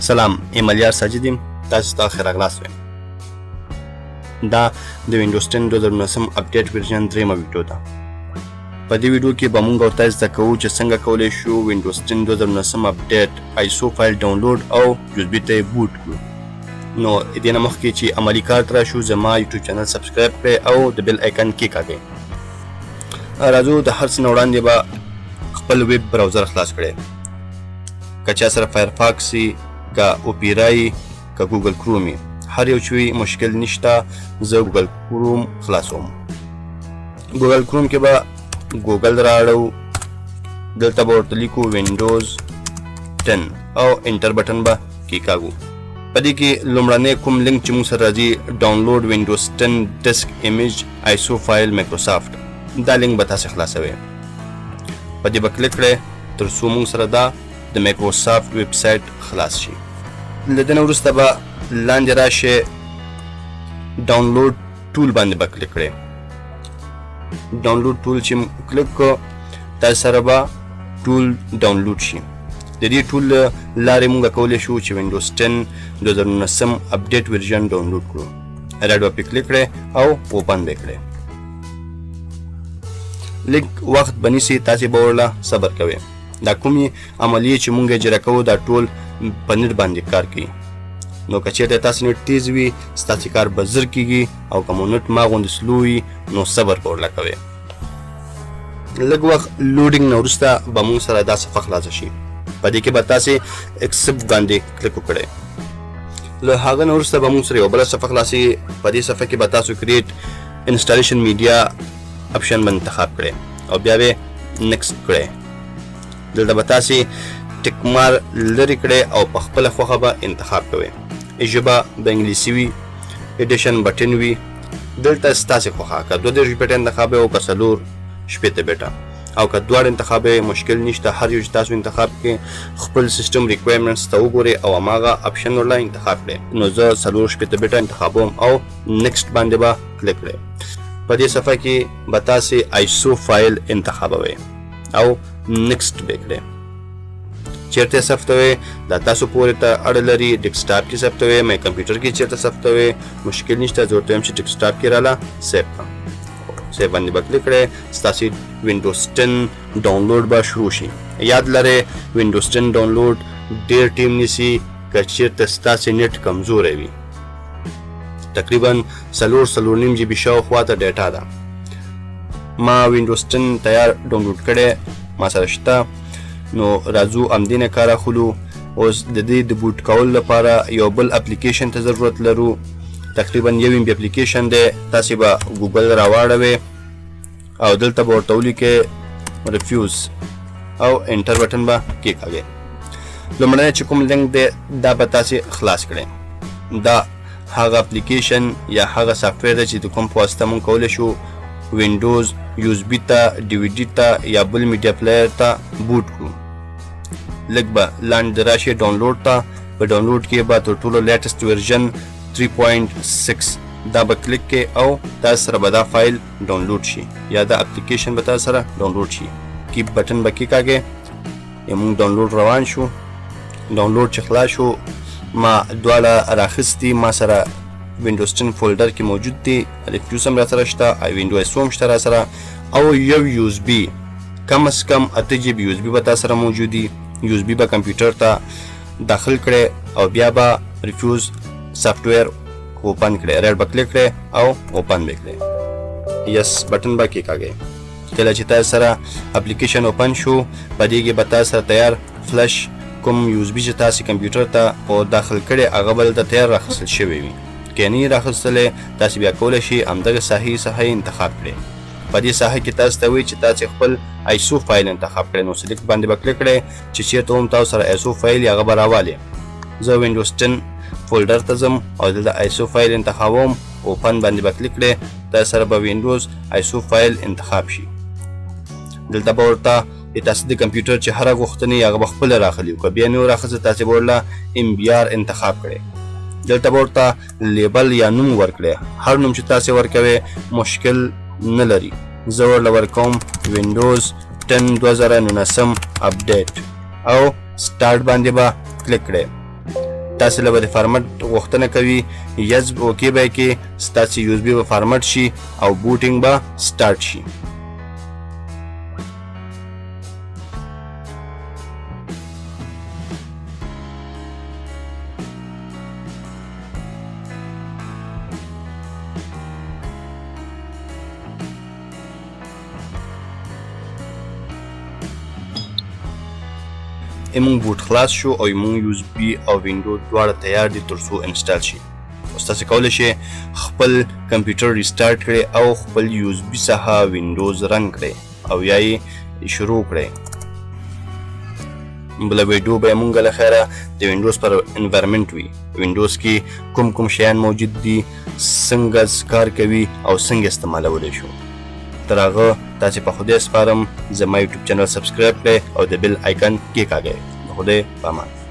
سلام، ایمالیار ساجد یم. تاسو ته ښه راغلاست وایم. دا د وینډوز 10 2019 اپډیټ ورژن 3 ویډیو ده. په دې ویډیو کې به موږ ورته زده کوو چې څنګه کولی شو وینډوز 10 2019 اپډیټ آیسو فایل ډاونلوډ او یوزبي ته یې بوټ کړو. نو دې نه مخکې چې عملي کار ته راشو، زما یوټیوب چینل سبسکرایب کړئ او د بیل آیکن کېکاږئ. راځو د هر څه نه وړاندې به خپل ویب براوزر خلاص کړئ. که چا سره فایرفاکس وي، که اوپیرا وي، که ګوګل کروم وي، هر یو چې وي مشکل نشته. زه ګوګل کروم خلاصوم. ګوګل کروم کې به ګوګل راوړو، دلته به ورته لیکو وینډوز 10 او انټر بټن به کېکاږو. په دې کې لومړنی کوم لینک چې موږ سره راځي ډاونلوډ وینډوز 10 ډیسک ایمیج آیسو فایل مایکروسافټ، دا لینک به تاسې خلاصوئ. په دې به کلیک کړئ تر څو موږ سره دا د مایکروسافټ ویب سایټ خلاص شي. له دې نه وروسته به لاندې راشئ، ډاونلوډ ټول باندې به کلیک کړئ. ډاونلوډ ټول چې کلیک کړو، تاسو سره به ټول ډاونلوډ شي. د دې ټول لارې موږ کولی شو چې وینډوز 10 2019 اپډیټ ورژن ډاونلوډ کړو. راډ به پې کلیک کړئ او اوپن به کړئ. لږ وخت به نیسي، تاسې به ورله صبر کوئ. دا کومې عملیې چې موږ اجرا کوو دا ټول په نټ باندې کار کوي. نو که چېرته تاسې نټ تیز وي، ستاسې کار به زر کېږي، او که مو نټ ما غوندې سلو وي نو صبر به ورله کوئ. لږ وخت لوډینګ نه وروسته به موږ سره دا صفحه خلاصه شي. په دې کې به تاسې اکسپټ باندې کلیک وکړئ. له هغه نه وروسته به موږ سره یو بله صفحه خلاصي. په دې صفحه کې به تاسو کریټ انسټالیشن میډیا اپشن به انتخاب کړئ او بیا به نیکسټ کړئ. دلته به تاسې ټیک مار لرې کړئ او په خپله خوښه به انتخاب کوئ. ژبه به انګلیسي وي، ایډیشن بټن وي، دلته ستاسې خوښه. که 32 بیټه انتخابوئ او که 4 بیټه، او که دواړه انتخابوئ مشکل نشته. هر یو چې تاسو انتخاب کړئ خپل سیسټم ریکوایرمنټس ته وګورئ او هماغه اپشن ورله انتخاب کړئ. نو زه 4 بیټه انتخابوم او نیکسټ باندې به کلیک کړئ. په دې صفحه کې به تاسې آیسو فایل انتخابوئ او نیکسټ به کړئ. چیرته ثبتوئ دا تاسو پورې ته اړه لري. ډیسکټاپ کې ثبتوئ، مای کمپیوټر کې چیرته ثبتوئ مشکل نشته. زه ورته وایم چې ډیسکټاپ کې راله سیو کړم. سیو باندې به کلیک کړئ. ستاسې وینډوز 10 ډاونلوډ به شروع شي. یاد لرئ وینډوز 10 ډاونلوډ ډېر ټیم نیسي که چیرته ستاسې نیټ کمزوری وي. تقریبا 4.5 GB شاوخوا ته ډیټا ده. ما وینډوز 10 تیار ډاونلوډ کړی ما سره شته. نو راځو همدې نه کار اخلو. اوس د دې د بوټ کولو لپاره یو بل اپلیکیشن ته ضرورت لرو. تقریبا یو MB اپلیکیشن دی. تاسې به ګوګل راواړوئ او دلته به ورته ولیکئ ریفیوز او انټر بټن به کېکاږئ. لومړنی چې کوم لینک دی دا به تاسې خلاص کړئ. دا هغه اپلیکیشن یا هغه سافټویر دی چې د کوم په واسطه موږ کولی شو وینډوز USB ته، DVD ته یا بل میډیا پلیئر ته بوټ کړو. لږ به لاندې راشي ډاونلوډ ته. په ډاونلوډ کې به تر ټولو لیټسټ ورژن 3.6 دا به کلیک کړئ او تاسو سره به دا فایل ډاونلوډ شي یا دا اپلیکیشن به تاسو سره ډاونلوډ شي. کیپ بټن به کېکاږئ. موږ ډاونلوډ روان شو. ډاونلوډ چې خلاص شو، ما دواړه راخیستي. ما سره وینډوز 10 فولډر کې موجود دي. ریفیوز هم را سره شته، وینډوز هم شته را سره، او یو USB کم از کم 8 GB USB به تاسو سره موجود دي. USB به کمپیوټر ته داخل کړئ او بیا به ریفیوز سافټویر اوپن کړئ. راډ به کلیک کړئ او اوپن به کړئ. یس بټن به کېکاږئ. کله چې تاسو سره اپلیکیشن اوپن شو، په دې کې به تاسو سره تیار فلش کوم USB چې تاسو کمپیوټر ته او داخل کړئ هغه به دلته تیار راخیستل شوی وي. که نه یې راخیستلی، تاسو بیا کولی شئ همدغه ساحه انتخاب کړئ. په دې ساحه کې تاسو ته وایي چې تاسو خپل آیسو فایل انتخاب کړئ. نو سلیکټ باندې به کلیک کړئ چې چېرته هم تاسو سره آیسو فایل یا هغه به راوالي. زه وینډوز 10 فولډر ته ځم او دلته آیسو فایل انتخابوم. اوپن باندې به کلیک کړئ. تاسو سره به وینډوز آیسو فایل انتخاب شي. دلته به ورته تاسو د کمپیوټر چې هره غوښتنې هغه به خپله راخلي. که بیا نه راخلي، تاسې به ورله MBR انتخاب کړئ. دلته به ورته لیبل یا نوم ورکړئ. هر نوم چې تاسې ورکوئ مشکل نه لري. زه ورله ورکوم وینډوز 10 2019 اپډیټ او سٹارټ باندې به کلیک کړئ. تاسو له د فارمټ غوښتنه کوي یز اوکې به کې ستاسو یو اس بي به فارمټ شي او بوټینګ به سٹارټ شي. ایمون بوټ خلاص شو او ایمون یو اس بي او وینډو دواړه تیار دي ترڅو انسټال شي. اوس تاسو کولی شئ خپل کمپیوټر ریسټارټ کړئ او خپل یو اس بي څخه وینډوز رن کړئ او یا یې شروع کړئ. بله ویډیو به موږ له خیره د وینډوز پر انوایرمنټ وي، وینډوز کې کوم شیان موجود دي، څنګه کار کوي او څنګه استعمالولی شو. تر هغه تاسې په خدای سپارم زما یوټیوب چینل سبسکرایب کړئ او د بیل آیکن کېکاږئ. د خدای په امان.